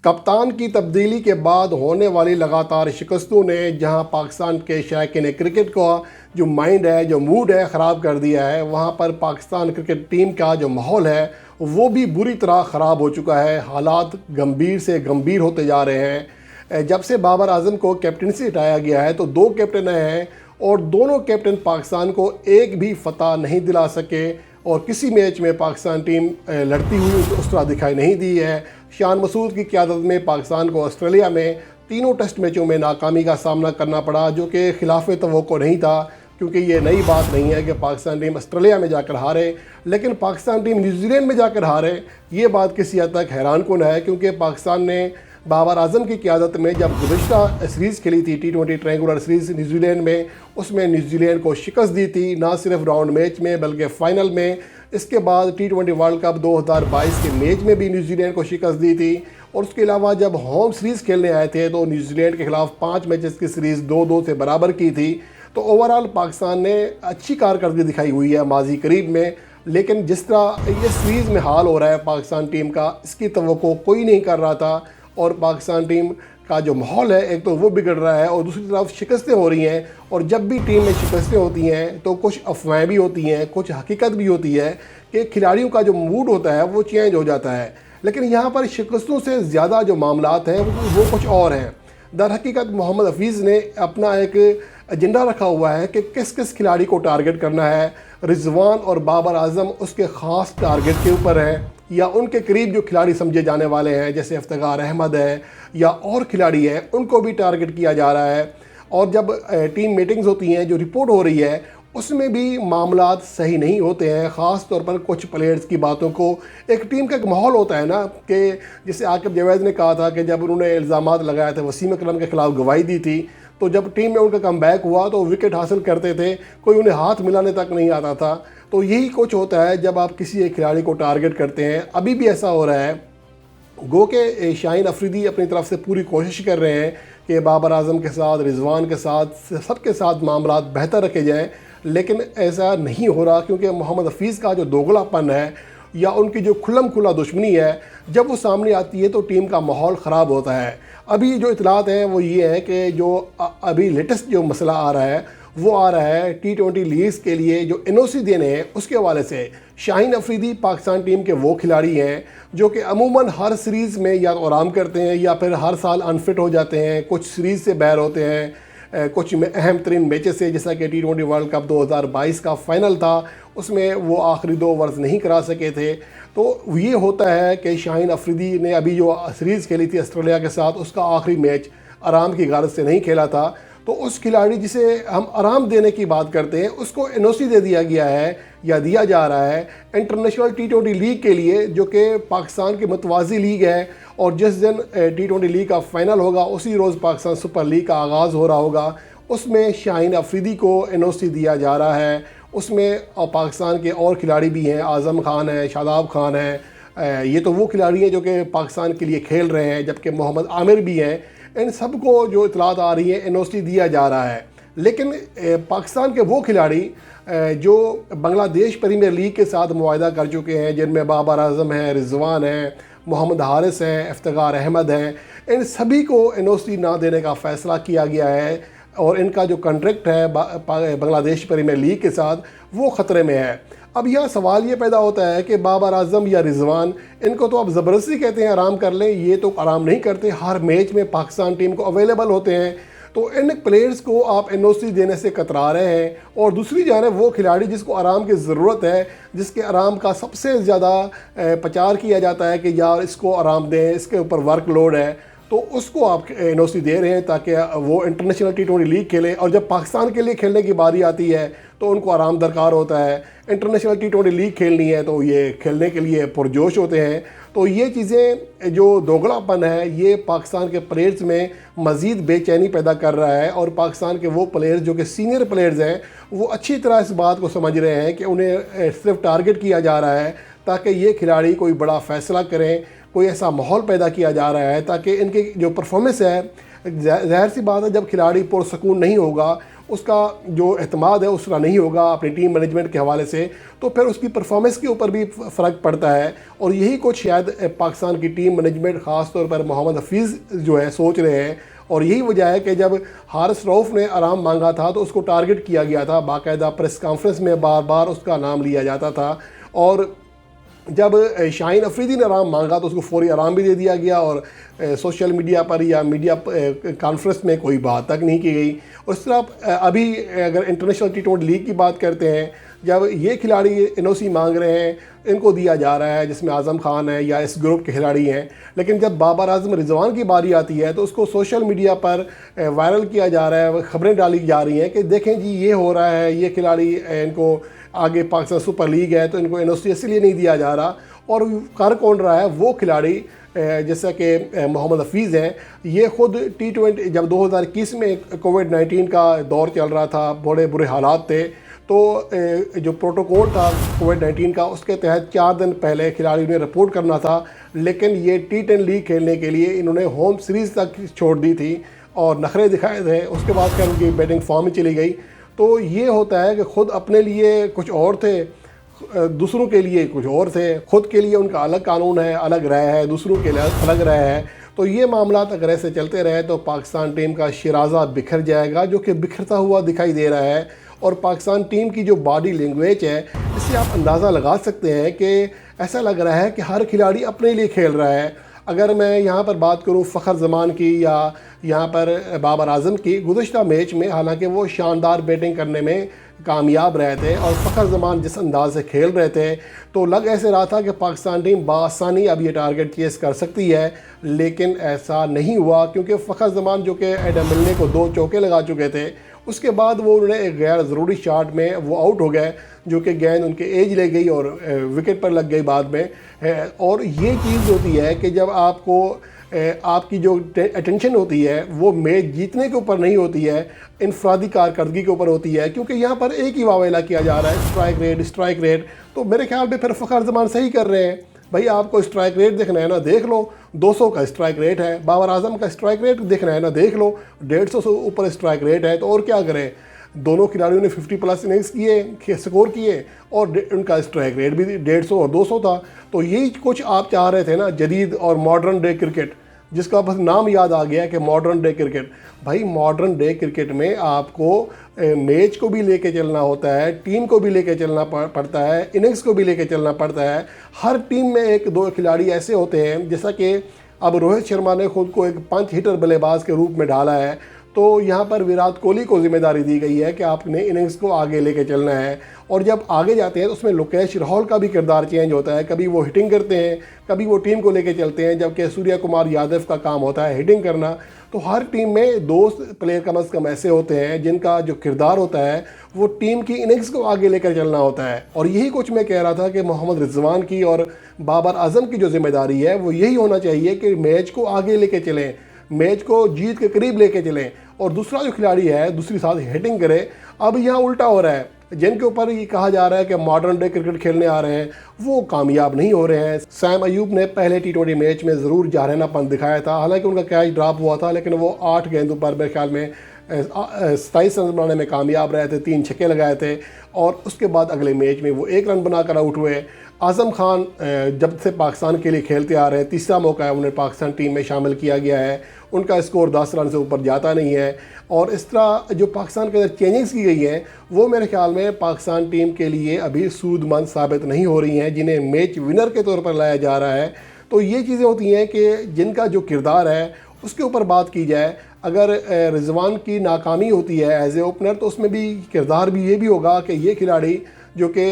कप्तान की तब्दीली के बाद होने वाली लगातार शिकस्तों ने जहां पाकिस्तान के शायकीन क्रिकेट का जो माइंड है, जो मूड है, ख़राब कर दिया है, वहां पर पाकिस्तान क्रिकेट टीम का जो माहौल है वो भी बुरी तरह ख़राब हो चुका है। हालात गंभीर से गंभीर होते जा रहे हैं। जब से बाबर आजम को कैप्टनसी हटाया गया है तो दो कैप्टन हैं और दोनों कैप्टन पाकिस्तान को एक भी फतह नहीं दिला सके और किसी मैच में पाकिस्तान टीम लड़ती हुई उस तरह दिखाई नहीं दी है। शान मसूद की क़यादत में पाकिस्तान को ऑस्ट्रेलिया में तीनों टेस्ट मैचों में नाकामी का सामना करना पड़ा, जो कि खिलाफ तवक्को नहीं था, क्योंकि ये नई बात नहीं है कि पाकिस्तान टीम ऑस्ट्रेलिया में जाकर हारे, लेकिन पाकिस्तान टीम न्यूजीलैंड में जाकर हारे, ये बात किसी हद तक हैरान कुन है। क्योंकि पाकिस्तान ने बाबर आजम की क़यादत में जब गुज़श्ता सीरीज़ खेली थी T20 ट्रायंगुलर सीरीज़ न्यूजीलैंड में, उसमें न्यूजीलैंड को शिकस्त दी थी, ना सिर्फ राउंड मैच में बल्कि फ़ाइनल में। इसके बाद T20 वर्ल्ड कप 2022 के मैच में भी न्यूजीलैंड को शिकस्त दी थी। और उसके अलावा जब होम सीरीज़ खेलने आए थे तो न्यूजीलैंड के ख़िलाफ़ 5 मैचेस की सीरीज़ 2-2 से बराबर की थी। तो ओवरऑल पाकिस्तान ने अच्छी कारकर्दगी दिखाई हुई है माजी करीब में, लेकिन जिस तरह ये सीरीज़ में हाल हो रहा है पाकिस्तान टीम का, इसकी तवक्को कोई नहीं कर रहा था। और पाकिस्तान टीम का जो माहौल है, एक तो वो बिगड़ रहा है और दूसरी तरफ शिकस्तें हो रही हैं। और जब भी टीम में शिकस्तें होती हैं तो कुछ अफवाहें भी होती हैं, कुछ हकीकत भी होती है कि खिलाड़ियों का जो मूड होता है वो चेंज हो जाता है। लेकिन यहाँ पर शिकस्तों से ज़्यादा जो मामलात हैं वो कुछ और हैं। दर हकीकत मोहम्मद हफीज़ ने अपना एक एजेंडा रखा हुआ है कि किस किस खिलाड़ी को टारगेट करना है। रिजवान और बाबर आजम उसके ख़ास टारगेट के ऊपर है, या उनके करीब जो खिलाड़ी समझे जाने वाले हैं जैसे इफ्तिखार अहमद है या और खिलाड़ी हैं, उनको भी टारगेट किया जा रहा है। और जब टीम मीटिंग्स होती हैं, जो रिपोर्ट हो रही है, उसमें भी मामलात सही नहीं होते हैं। ख़ास तौर पर कुछ प्लेयर्स की बातों को, एक टीम का एक माहौल होता है ना, कि जैसे आकिब जावेद ने कहा था कि जब उन्होंने इल्ज़ामात लगाए थे, वसीम अकरम के ख़िलाफ़ गवाही दी थी, तो जब टीम में उनका कमबैक हुआ तो विकेट हासिल करते थे, कोई उन्हें हाथ मिलाने तक नहीं आता था। तो यही कुछ होता है जब आप किसी एक खिलाड़ी को टारगेट करते हैं। अभी भी ऐसा हो रहा है। गो के शाहीन अफरीदी अपनी तरफ से पूरी कोशिश कर रहे हैं कि बाबर आजम के साथ, रिजवान के साथ, सबके साथ मामला बेहतर रखे जाएँ, लेकिन ऐसा नहीं हो रहा। क्योंकि मोहम्मद हफीज़ का जो दोगलापन है या उनकी जो खुल्लम खुला दुश्मनी है, जब वो सामने आती है तो टीम का माहौल ख़राब होता है। अभी जो इतलात हैं वो ये है कि जो अभी लेटेस्ट जो मसला आ रहा है वो आ रहा है T20 लीग्स के लिए जो NOC देने हैं उसके हवाले से। शाहीन अफरीदी पाकिस्तान टीम के वो खिलाड़ी हैं जो कि अमूमन हर सीरीज़ में या तो आराम करते हैं या फिर हर साल अनफिट हो जाते हैं, कुछ सीरीज़ से बाहर होते हैं, कुछ में अहम तरीन मैचेस से, जैसा कि T20 वर्ल्ड कप 2022 का फ़ाइनल था, उसमें वो आखिरी 2 ओवर्स नहीं करा सके थे। तो ये होता है कि शाहीन अफरीदी ने अभी जो सीरीज़ खेली थी ऑस्ट्रेलिया के साथ, उसका आखिरी मैच आराम की गारत से नहीं खेला था। तो उस खिलाड़ी जिसे हम आराम देने की बात करते हैं, उसको NOC दे दिया गया है या दिया जा रहा है इंटरनेशनल T20 लीग के लिए, जो कि पाकिस्तान की मतवाज़ी लीग है। और जिस दिन T20 लीग का फ़ाइनल होगा उसी रोज़ पाकिस्तान सुपर लीग का आगाज़ हो रहा होगा। उसमें शाहीन अफरीदी को NOC दिया जा रहा है। उसमें पाकिस्तान के और खिलाड़ी भी हैं, आज़म खान है, शादाब खान है, ये तो वो खिलाड़ी हैं जो कि पाकिस्तान के लिए खेल रहे हैं, जबकि मोहम्मद आमिर भी हैं। इन सब को जो इतलात आ रही है NOC दिया जा रहा है। लेकिन पाकिस्तान के वो खिलाड़ी जो बांग्लादेश प्रीमियर लीग के साथ मुआहदा कर चुके हैं, जिनमें बाबर आजम हैं, रिजवान हैं, मोहम्मद हारिस हैं, इफ्तिखार अहमद हैं, इन सभी को NOC ना देने का फ़ैसला किया गया है। और इनका जो कॉन्ट्रैक्ट है बांग्लादेश प्रीमियर लीग के साथ, वो ख़तरे में है। अब यह सवाल ये पैदा होता है कि बाबर आजम या रिजवान, इनको तो आप ज़बरदस्ती कहते हैं आराम कर लें, ये तो आराम नहीं करते, हर मैच में पाकिस्तान टीम को अवेलेबल होते हैं। तो इन प्लेयर्स को आप NOC देने से कतरा रहे हैं। और दूसरी जानब वो खिलाड़ी जिसको आराम की ज़रूरत है, जिसके आराम का सबसे ज़्यादा प्रचार किया जाता है कि यार इसको आराम दें, इसके ऊपर वर्कलोड है, तो उसको आप NOC दे रहे हैं ताकि वो इंटरनेशनल T20 लीग खेले। और जब पाकिस्तान के लिए खेलने की बारी आती है तो उनको आराम दरकार होता है। इंटरनेशनल T20 लीग खेलनी है तो ये खेलने के लिए पुरजोश होते हैं। तो ये चीज़ें, जो दोगलापन है, ये पाकिस्तान के प्लेयर्स में मज़ीद बेचैनी पैदा कर रहा है। और पाकिस्तान के वो प्लेयर्स जो कि सीनियर प्लेयर्स हैं, वो अच्छी तरह इस बात को समझ रहे हैं कि उन्हें सिर्फ टारगेट किया जा रहा है ताकि ये खिलाड़ी कोई बड़ा फ़ैसला करें, कोई ऐसा माहौल पैदा किया जा रहा है ताकि इनकी जो परफॉर्मेंस है, ज़ाहिर सी बात है जब खिलाड़ी पुरसकून नहीं होगा, उसका जो एतमाद है उस तरह नहीं होगा अपनी टीम मैनेजमेंट के हवाले से, तो फिर उसकी परफॉर्मेंस के ऊपर भी फ़र्क पड़ता है। और यही कुछ शायद पाकिस्तान की टीम मैनेजमेंट ख़ास तौर पर मोहम्मद हफीज़ जो है सोच रहे हैं। और यही वजह है कि जब हारिस रऊफ़ ने आराम मांगा था तो उसको टारगेट किया गया था, बाकायदा प्रेस कॉन्फ्रेंस में बार बार उसका नाम लिया जाता था। और जब शाहीन अफरीदी ने आराम मांगा तो उसको फौरी आराम भी दे दिया गया और सोशल मीडिया पर या मीडिया कॉन्फ्रेंस में कोई बात तक नहीं की गई। और इस तरह अभी अगर इंटरनेशनल टी20 लीग की बात करते हैं, जब ये खिलाड़ी एनओसी मांग रहे हैं, इनको दिया जा रहा है, जिसमें आज़म खान है या इस ग्रुप के खिलाड़ी हैं, लेकिन जब बाबर आजम रिजवान की बारी आती है तो उसको सोशल मीडिया पर वायरल किया जा रहा है, खबरें डाली जा रही हैं कि देखें जी ये हो रहा है, ये खिलाड़ी इनको आगे पाकिस्तान सुपर लीग है तो इनको एनओसी इसलिए नहीं दिया जा रहा। और कर कौन रहा है? वो खिलाड़ी जैसा कि मोहम्मद हफीज़ हैं, ये ख़ुद टी20 जब 2021 में कोविड-19 का दौर चल रहा था, बड़े बुरे हालात थे, तो जो प्रोटोकॉल था कोविड-19 का उसके तहत 4 दिन पहले खिलाड़ी ने रिपोर्ट करना था, लेकिन ये टी10 लीग खेलने के लिए इन्होंने होम सीरीज़ तक छोड़ दी थी और नखरे दिखाए थे। उसके बाद फिर उनकी बैटिंग फॉर्म में चली गई। तो ये होता है कि ख़ुद अपने लिए कुछ और थे, दूसरों के लिए कुछ और थे। ख़ुद के लिए उनका अलग कानून है, अलग राय है, दूसरों के लिए अलग राय है। तो ये मामला अगर ऐसे चलते रहे तो पाकिस्तान टीम का शिराजा बिखर जाएगा, जो कि बिखरता हुआ दिखाई दे रहा है। और पाकिस्तान टीम की जो बॉडी लैंग्वेज है, इससे आप अंदाज़ा लगा सकते हैं कि ऐसा लग रहा है कि हर खिलाड़ी अपने लिए खेल रहा है। अगर मैं यहाँ पर बात करूँ फ़खर ज़मान की या यहाँ पर बाबर आज़म की, गुज़श्ता मैच में हालांकि वो शानदार बैटिंग करने में कामयाब रहे थे और फ़खर ज़मान जिस अंदाज से खेल रहे थे तो लग ऐसे रहा था कि पाकिस्तान टीम बासानी अब ये टारगेट चेस कर सकती है, लेकिन ऐसा नहीं हुआ क्योंकि फ़खर ज़मान जो कि एडम मिलने को 2 चौके लगा चुके थे, उसके बाद वो उन्होंने एक गैर ज़रूरी शॉट में वो आउट हो गए, जो कि गेंद उनके एज ले गई और विकेट पर लग गई बाद में। और ये चीज़ होती है कि जब आपको आपकी जो अटेंशन होती है वो मैच जीतने के ऊपर नहीं होती है, इनफरादी कारकर्दगी के ऊपर होती है, क्योंकि यहाँ पर एक ही वावेला किया जा रहा है, स्ट्राइक रेट। तो मेरे ख्याल में फिर फ़खर ज़मान सही कर रहे हैं। भाई आपको स्ट्राइक रेट देखना है ना, देख लो, 200 का स्ट्राइक रेट है। बाबर आजम का स्ट्राइक रेट देखना है ना, देख लो, 150 से ऊपर स्ट्राइक रेट है। तो और क्या करें? दोनों खिलाड़ियों ने 50+ इनिंग्स किए, स्कोर किए और उनका स्ट्राइक रेट भी 150 और 200 था। तो यही कुछ आप चाह रहे थे ना, जदीद और मॉडर्न डे क्रिकेट, जिसका बस नाम याद आ गया कि मॉडर्न डे क्रिकेट। भाई मॉडर्न डे क्रिकेट में आपको मैच को भी लेके चलना होता है, टीम को भी लेके चलना पड़ता है, इनिंग्स को भी लेके चलना पड़ता है। हर टीम में 1-2 खिलाड़ी ऐसे होते हैं, जैसा कि अब रोहित शर्मा ने खुद को एक पंच हिटर बल्लेबाज के रूप में ढाला है, तो यहाँ पर विराट कोहली को जिम्मेदारी दी गई है कि आपने इनिंग्स को आगे लेके चलना है। और जब आगे जाते हैं तो उसमें लोकेश राहुल का भी किरदार चेंज होता है, कभी वो हिटिंग करते हैं, कभी वो टीम को लेके चलते हैं, जबकि सूर्य कुमार यादव का काम होता है हिटिंग करना। तो हर टीम में 2 प्लेयर कम अज़ कम ऐसे होते हैं जिनका जो किरदार होता है वो टीम की इनिंग्स को आगे लेकर चलना होता है। और यही कुछ मैं कह रहा था कि मोहम्मद रिजवान की और बाबर आजम की जो जिम्मेदारी है वो यही होना चाहिए कि मैच को आगे लेके चलें, मैच को जीत के करीब लेके चलें, और दूसरा जो खिलाड़ी है दूसरी साथ हिटिंग करे। अब यहाँ उल्टा हो रहा है, जिनके ऊपर ये कहा जा रहा है कि मॉडर्न डे क्रिकेट खेलने आ रहे हैं वो कामयाब नहीं हो रहे हैं। सैम अयूब ने पहले टी20 मैच में ज़रूर जारहानापन दिखाया था, हालांकि उनका कैच ड्रॉप हुआ था, लेकिन वो 8 गेंदों पर मेरे ख्याल में 27 रन बनाने में कामयाब रहे थे, 3 छक्के लगाए थे। और उसके बाद अगले मैच में वो 1 रन बनाकर आउट हुए। आज़म खान जब से पाकिस्तान के लिए खेलते आ रहे हैं, तीसरा मौका है उन्हें पाकिस्तान टीम में शामिल किया गया है, उनका स्कोर 10 रन से ऊपर जाता नहीं है। और इस तरह जो पाकिस्तान के अंदर चेंजिंग्स की गई हैं वो मेरे ख्याल में पाकिस्तान टीम के लिए अभी सूदमंद साबित नहीं हो रही हैं, जिन्हें मैच विनर के तौर पर लाया जा रहा है। तो ये चीज़ें होती हैं कि जिनका जो किरदार है उसके ऊपर बात की जाए। अगर रिजवान की नाकामी होती है एज ए ओपनर तो उसमें भी किरदार भी ये भी होगा कि ये खिलाड़ी जो कि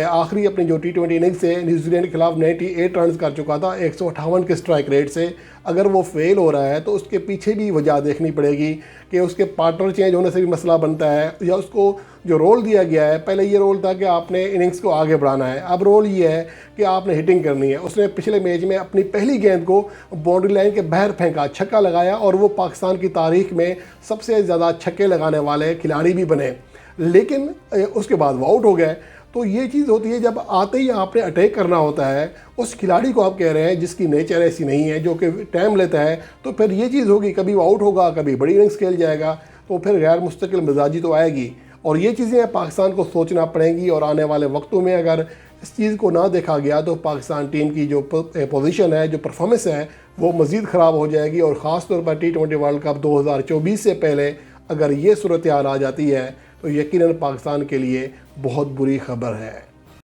आखिरी अपनी जो टी20 इनिंग्स से न्यूजीलैंड के खिलाफ 98 रन कर चुका था 158 के स्ट्राइक रेट से, अगर वो फेल हो रहा है तो उसके पीछे भी वजह देखनी पड़ेगी कि उसके पार्टनर चेंज होने से भी मसला बनता है, या उसको जो रोल दिया गया है, पहले ये रोल था कि आपने इनिंग्स को आगे बढ़ाना है, अब रोल ये है कि आपने हिटिंग करनी है। उसने पिछले मैच में अपनी पहली गेंद को बाउंड्री लाइन के बाहर फेंका, छक्का लगाया, और वो पाकिस्तान की तारीख में सबसे ज़्यादा छक्के लगाने वाले खिलाड़ी भी बने, लेकिन उसके बाद वो आउट हो गए। तो ये चीज़ होती है, जब आते ही आपने अटैक करना होता है, उस खिलाड़ी को आप कह रहे हैं जिसकी नेचर ऐसी नहीं है, जो कि टाइम लेता है, तो फिर ये चीज़ होगी, कभी वो आउट होगा, कभी बड़ी इनिंग्स खेल जाएगा। तो फिर गैर मुस्तकिल मिजाजी तो आएगी। और ये चीज़ें पाकिस्तान को सोचना पड़ेंगी, और आने वाले वक्तों में अगर इस चीज़ को ना देखा गया तो पाकिस्तान टीम की जो पोजीशन है, जो परफॉर्मेंस है, वो मज़ीद ख़राब हो जाएगी। और ख़ास तौर पर T20 वर्ल्ड कप 2024 से पहले अगर ये सूरत हाल आ जाती है तो यकीनन पाकिस्तान के लिए बहुत बुरी खबर है।